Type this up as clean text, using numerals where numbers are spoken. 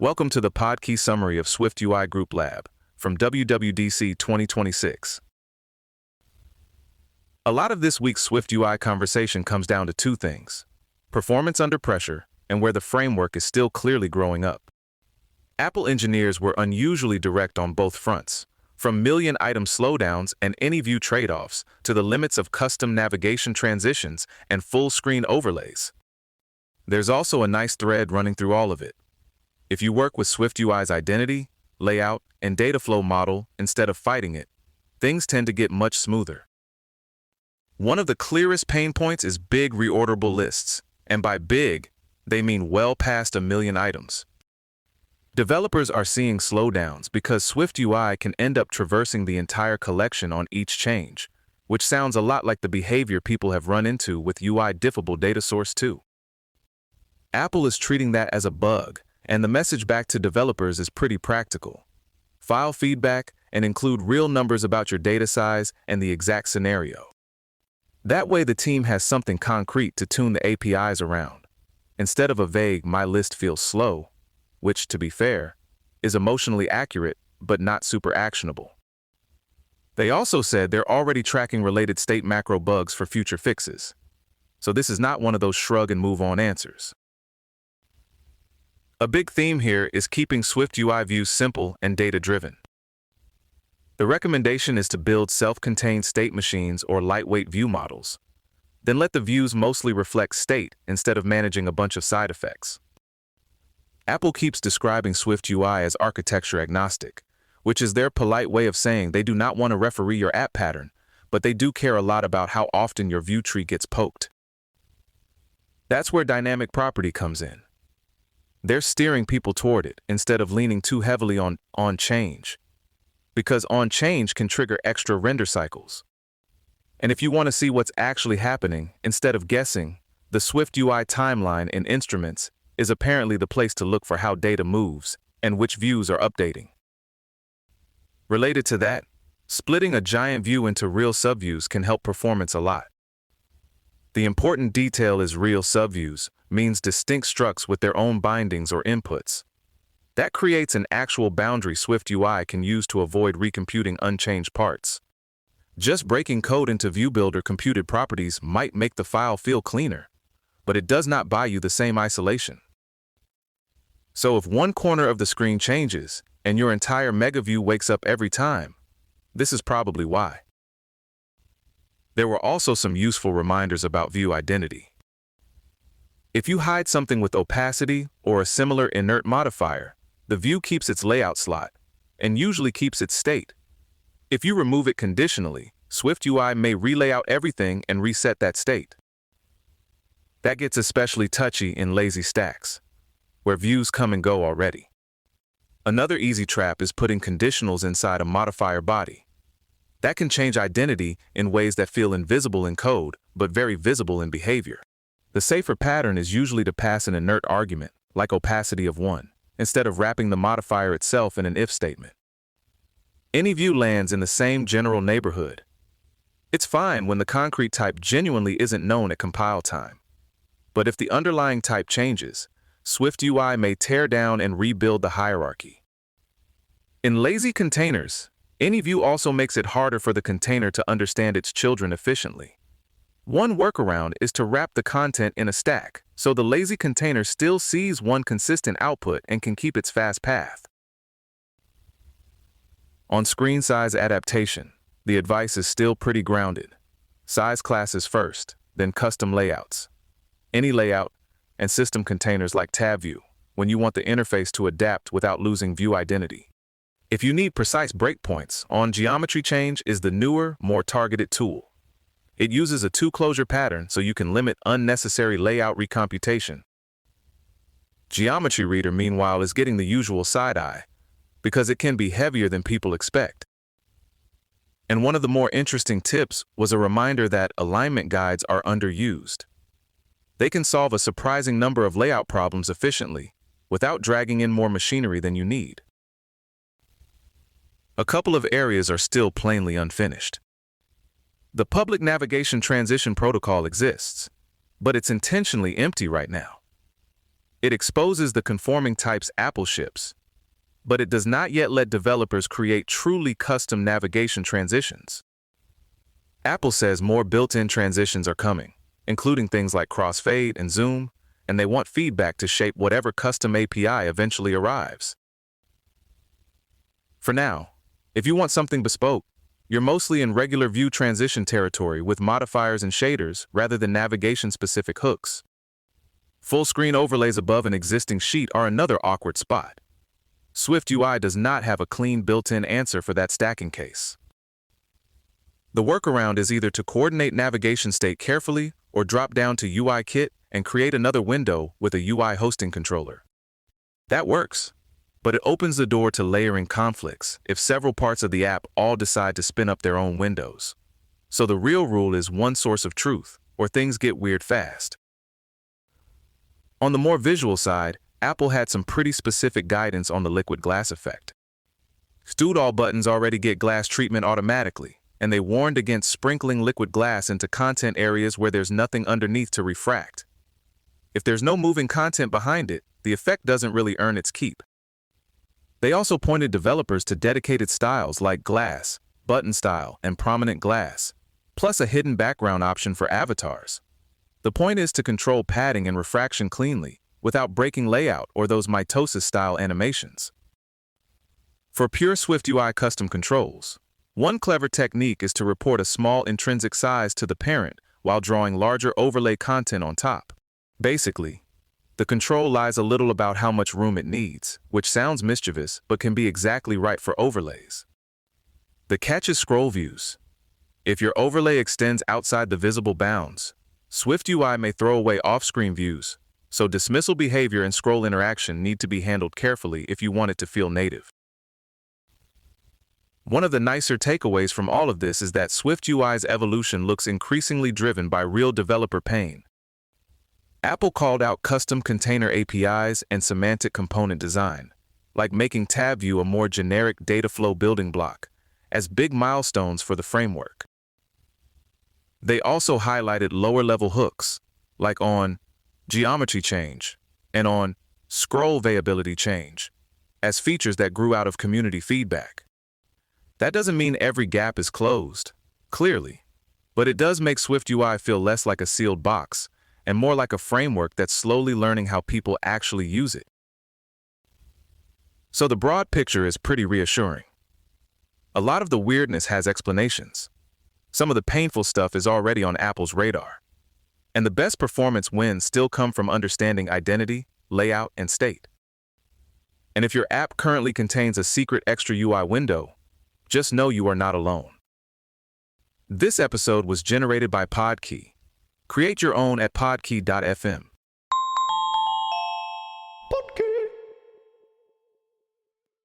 Welcome to the Podkey summary of SwiftUI Group Lab from WWDC 2026. A lot of this week's SwiftUI conversation comes down to two things: performance under pressure and where the framework is still clearly growing up. Apple engineers were unusually direct on both fronts, from million-item slowdowns and AnyView tradeoffs to the limits of custom navigation transitions and full-screen overlays. There's also a nice thread running through all of it. If you work with SwiftUI's identity, layout, and data flow model instead of fighting it, things tend to get much smoother. One of the clearest pain points is big reorderable lists, and by big, they mean well past 1 million items. Developers are seeing slowdowns because SwiftUI can end up traversing the entire collection on each change, which sounds a lot like the behavior people have run into with UI diffable data source 2. Apple is treating that as a bug, and the message back to developers is pretty practical. File feedback and include real numbers about your data size and the exact scenario. That way the team has something concrete to tune the APIs around, instead of a vague "my list feels slow," which, to be fair, is emotionally accurate but not super actionable. They also said they're already tracking related state macro bugs for future fixes, so this is not one of those shrug and move on answers. A big theme here is keeping SwiftUI views simple and data-driven. The recommendation is to build self-contained state machines or lightweight view models, then let the views mostly reflect state instead of managing a bunch of side effects. Apple keeps describing SwiftUI as architecture agnostic, which is their polite way of saying they do not want to referee your app pattern, but they do care a lot about how often your view tree gets poked. That's where dynamic property comes in. They're steering people toward it instead of leaning too heavily on change, because on change can trigger extra render cycles. And if you want to see what's actually happening instead of guessing, the SwiftUI timeline in Instruments is apparently the place to look for how data moves and which views are updating. Related to that, splitting a giant view into real subviews can help performance a lot. The important detail is real subviews means distinct structs with their own bindings or inputs. That creates an actual boundary SwiftUI can use to avoid recomputing unchanged parts. Just breaking code into ViewBuilder computed properties might make the file feel cleaner, but it does not buy you the same isolation. So if one corner of the screen changes and your entire mega view wakes up every time, this is probably why. There were also some useful reminders about view identity. If you hide something with opacity or a similar inert modifier, the view keeps its layout slot and usually keeps its state. If you remove it conditionally, SwiftUI may relayout everything and reset that state. That gets especially touchy in lazy stacks, where views come and go already. Another easy trap is putting conditionals inside a modifier body. That can change identity in ways that feel invisible in code, but very visible in behavior. The safer pattern is usually to pass an inert argument, like opacity of 1, instead of wrapping the modifier itself in an if statement. AnyView lands in the same general neighborhood. It's fine when the concrete type genuinely isn't known at compile time. But if the underlying type changes, SwiftUI may tear down and rebuild the hierarchy. In lazy containers, AnyView also makes it harder for the container to understand its children efficiently. One workaround is to wrap the content in a stack, so the lazy container still sees one consistent output and can keep its fast path. On screen size adaptation, the advice is still pretty grounded. Size classes first, then custom layouts. Any layout, and system containers like TabView, when you want the interface to adapt without losing view identity. If you need precise breakpoints, onGeometry Change is the newer, more targeted tool. It uses a two-closure pattern so you can limit unnecessary layout recomputation. Geometry Reader, meanwhile, is getting the usual side-eye, because it can be heavier than people expect. And one of the more interesting tips was a reminder that alignment guides are underused. They can solve a surprising number of layout problems efficiently, without dragging in more machinery than you need. A couple of areas are still plainly unfinished. The public navigation transition protocol exists, but it's intentionally empty right now. It exposes the conforming types Apple ships, but it does not yet let developers create truly custom navigation transitions. Apple says more built-in transitions are coming, including things like crossfade and zoom, and they want feedback to shape whatever custom API eventually arrives. For now, if you want something bespoke, you're mostly in regular view transition territory with modifiers and shaders rather than navigation-specific hooks. Full-screen overlays above an existing sheet are another awkward spot. SwiftUI does not have a clean built-in answer for that stacking case. The workaround is either to coordinate navigation state carefully or drop down to UIKit and create another window with a UI hosting controller. That works, but it opens the door to layering conflicts if several parts of the app all decide to spin up their own windows. So the real rule is one source of truth, or things get weird fast. On the more visual side, Apple had some pretty specific guidance on the liquid glass effect. All buttons already get glass treatment automatically, and they warned against sprinkling liquid glass into content areas where there's nothing underneath to refract. If there's no moving content behind it, the effect doesn't really earn its keep. They also pointed developers to dedicated styles like glass, button style, and prominent glass, plus a hidden background option for avatars. The point is to control padding and refraction cleanly, without breaking layout or those mitosis-style animations. For pure SwiftUI custom controls, one clever technique is to report a small intrinsic size to the parent while drawing larger overlay content on top. Basically, the control lies a little about how much room it needs, which sounds mischievous but can be exactly right for overlays. The catch is scroll views. If your overlay extends outside the visible bounds, SwiftUI may throw away off-screen views, so dismissal behavior and scroll interaction need to be handled carefully if you want it to feel native. One of the nicer takeaways from all of this is that SwiftUI's evolution looks increasingly driven by real developer pain. Apple called out custom container APIs and semantic component design, like making tab view a more generic data flow building block, as big milestones for the framework. They also highlighted lower-level hooks, like on geometry change and on scroll viability change, as features that grew out of community feedback. That doesn't mean every gap is closed, clearly, but it does make SwiftUI feel less like a sealed box and more like a framework that's slowly learning how people actually use it. So the broad picture is pretty reassuring. A lot of the weirdness has explanations. Some of the painful stuff is already on Apple's radar. And the best performance wins still come from understanding identity, layout, and state. And if your app currently contains a secret extra UI window, just know you are not alone. This episode was generated by Podkey. Create your own at podkey.fm.